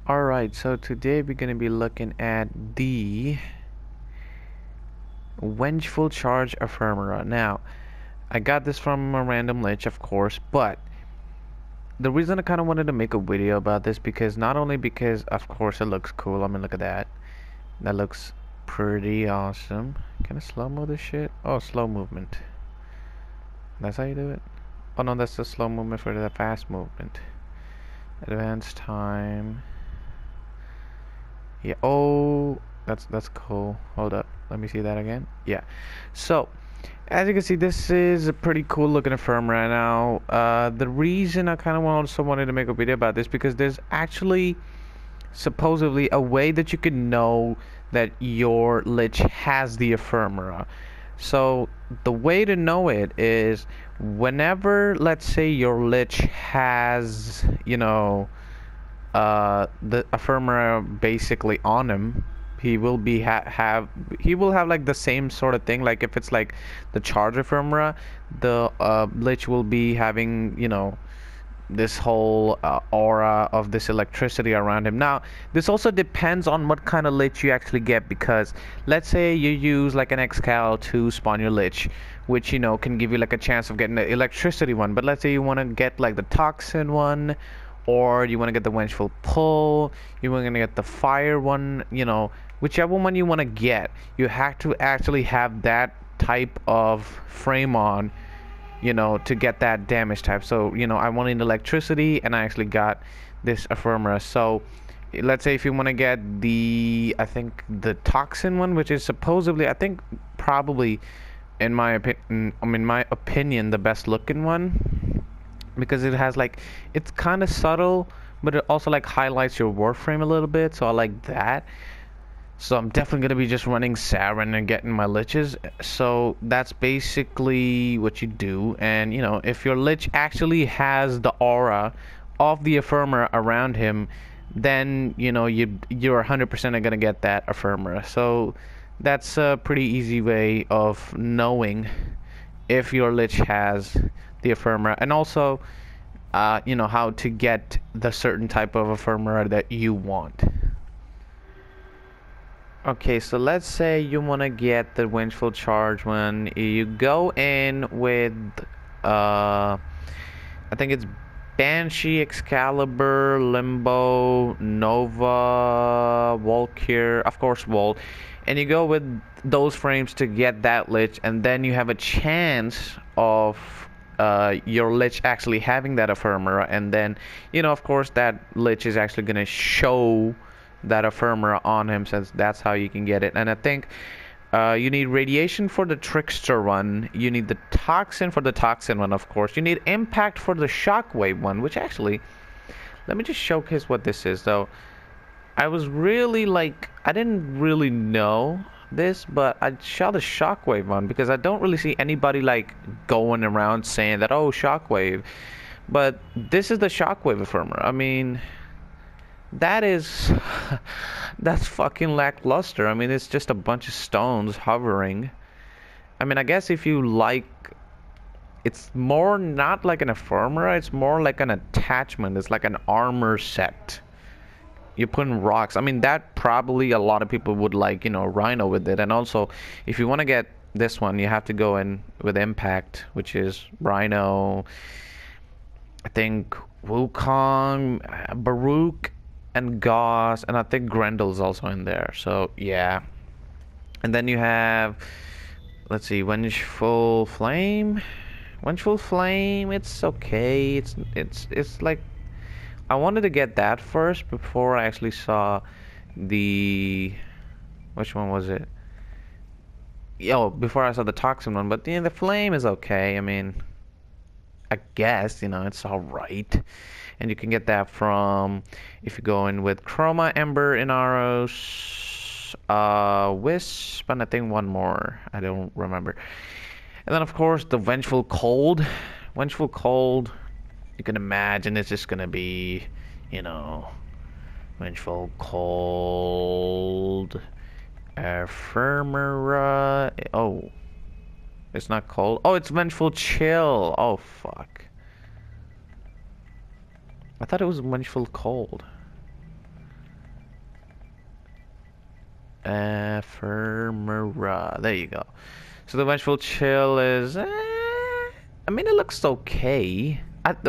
Alright, so today we're going to be looking at the Vengeful Charge Ephemera. Now, I got this from a random lich, of course, but the reason I kind of wanted to make a video about this because not only because, of course, it looks cool. I mean, look at that. That looks pretty awesome. Can I slow-mo this shit? Oh, slow movement. That's how you do it? Oh, no, that's the slow movement for the fast movement. Advanced time. Yeah. Oh, that's cool. Hold up. Let me see that again. Yeah. So, as you can see, this is a pretty cool looking Ephemera now. The reason I kind of also wanted to make a video about this because there's actually supposedly a way that you can know that your lich has the Ephemera. So the way to know it is whenever, let's say, your lich has, the Ephemera basically on him, he will be he will have like the same sort of thing. Like if it's like the charge Ephemera, the lich will be having this whole aura of this electricity around him. Now this also depends on what kind of lich you actually get, because let's say you use like an Xcal to spawn your lich, which can give you like a chance of getting the electricity one. But let's say you want to get like the toxin one, or you want to get the vengeful pull, you want to get the fire one, whichever one you want to get, you have to actually have that type of frame on, to get that damage type. So I wanted electricity and I actually got this Ephemera. So let's say if you want to get I think the toxin one, which is supposedly, I think probably in my opinion the best looking one, because it has like, it's kind of subtle, but it also like highlights your Warframe a little bit, so I like that. So I'm definitely going to be just running Saren and getting my liches. So that's basically what you do. And if your lich actually has the aura of the Ephemera around him, then you're 100% going to get that Ephemera. So that's a pretty easy way of knowing if your lich has the Ephemera, and also how to get the certain type of Ephemera that you want. Okay, so let's say you want to get the Vengeful Charge one. You go in with I think it's Banshee, Excalibur, Limbo, Nova, Valkyr, of course Volt, and you go with those frames to get that lich, and then you have a chance of your lich actually having that Ephemera, and then of course that lich is actually going to show that Ephemera on him, since that's how you can get it. And I think you need radiation for the trickster one, you need the toxin for the toxin one, of course, you need impact for the shockwave one, which actually, let me just showcase what this is. Though I was really like, I didn't really know this, but I shot the shockwave one because I don't really see anybody like going around saying that, oh, shockwave. But this is the shockwave Ephemera. I mean, that's fucking lackluster. I mean, it's just a bunch of stones hovering. I mean, I guess if you like, it's more not like an Ephemera, it's more like an attachment. It's like an armor set. You put in rocks. I mean, that probably a lot of people would like, Rhino with it. And also, if you want to get this one, you have to go in with impact, which is Rhino, I think Wukong, Baruch, and Gauss, and I think Grendel's also in there. So yeah. And then you have, let's see, Vengeful Flame. Vengeful Flame, it's okay. It's like, I wanted to get that first before I actually saw the, which one was it? Before I saw the toxin one. But the flame is okay. I mean, I guess it's all right. And you can get that from, if you go in with Chroma, Ember, Inaros, Wisp, and I think one more, I don't remember. And then of course the Vengeful Cold. Vengeful Cold, you can imagine it's just gonna be, Vengeful Cold, Ephemera. Oh, it's not cold. Oh, it's Vengeful Chill. Oh fuck. I thought it was Vengeful Cold. Ephemera. There you go. So the Vengeful Chill is, I mean, it looks okay.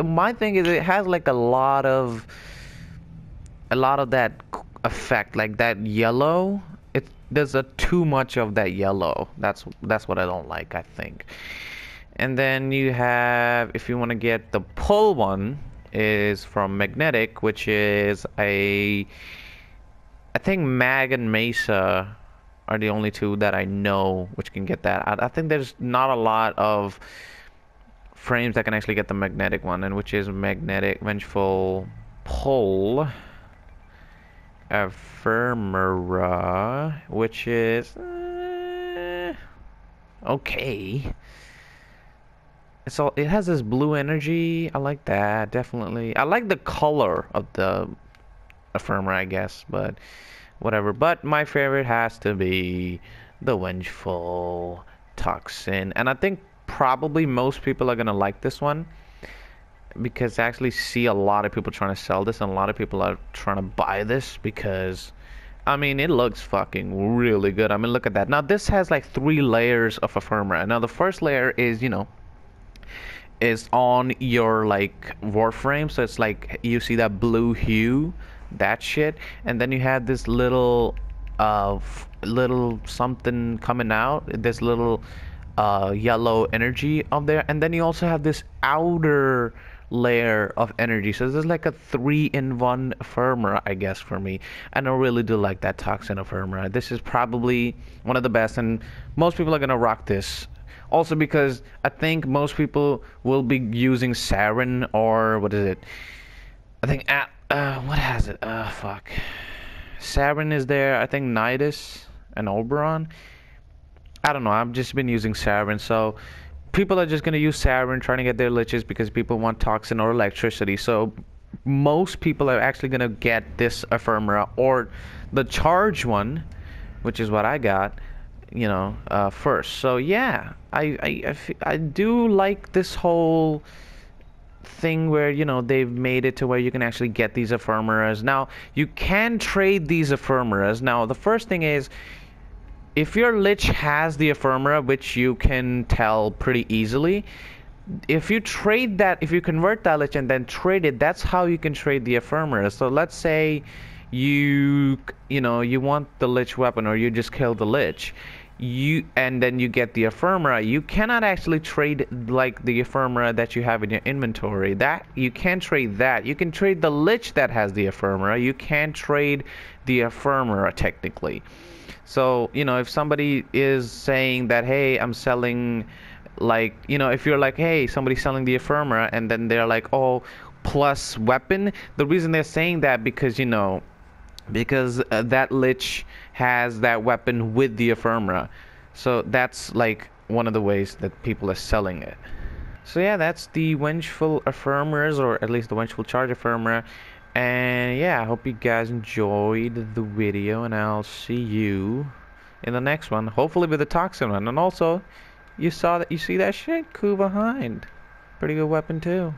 My thing is, it has like a lot of that effect, like that yellow. There's a too much of that yellow. That's what I don't like, I think. And then you have, if you want to get the pull one, is from Magnetic, which is I think Mag and Mesa are the only two that I know which can get that. I think there's not a lot of frames that can actually get the Magnetic one, and which is Magnetic Vengeful Pull Ephemera, which is okay. It has this blue energy. I like that, definitely. I like the color of the Ephemera, I guess, but whatever. But my favorite has to be the Vengeful Toxin, and I think probably most people are gonna like this one because I actually see a lot of people trying to sell this, and a lot of people are trying to buy this because, I mean, it looks fucking really good. I mean, look at that. Now, this has like 3 layers of Ephemera. Now, the first layer is, is on your like Warframe, so it's like you see that blue hue, that shit, and then you have this little little something coming out, this little yellow energy up there, and then you also have this outer layer of energy. So this is like a 3-in-1 Ephemera, I guess, for me. And I really do like that Toxin Ephemera. This is probably one of the best, and most people are gonna rock this. Also because I think most people will be using Sarin, or what is it? I think what has it? Fuck. Sarin is there. I think Nidus and Oberon. I don't know. I've just been using Sarin, so people are just going to use Sarin trying to get their liches because people want Toxin or Electricity. So most people are actually going to get this Ephemera or the charge one, which is what I got, first. So yeah, I do like this whole thing where, they've made it to where you can actually get these Ephemeras. Now, you can trade these Ephemeras. Now, the first thing is, if your Lich has the Ephemera, which you can tell pretty easily, if you convert that Lich and then trade it, that's how you can trade the Ephemera. So let's say you want the Lich weapon, or you just kill the Lich, and then you get the Ephemera. You cannot actually trade like the Ephemera that you have in your inventory. That you can't trade that. You can trade the Lich that has the Ephemera. You can't trade the Ephemera technically. So, if somebody is saying that, hey, I'm selling, like, if you're like, hey, somebody's selling the Ephemera, and then they're like, oh, plus weapon, the reason they're saying that because, that Lich has that weapon with the Ephemera. So that's like one of the ways that people are selling it. So yeah, that's the Vengeful Ephemeras, or at least the Vengeful Charge Ephemera. And yeah, I hope you guys enjoyed the video, and I'll see you in the next one, hopefully with the Toxin one. And also, you see that shit? Coup behind. Pretty good weapon too.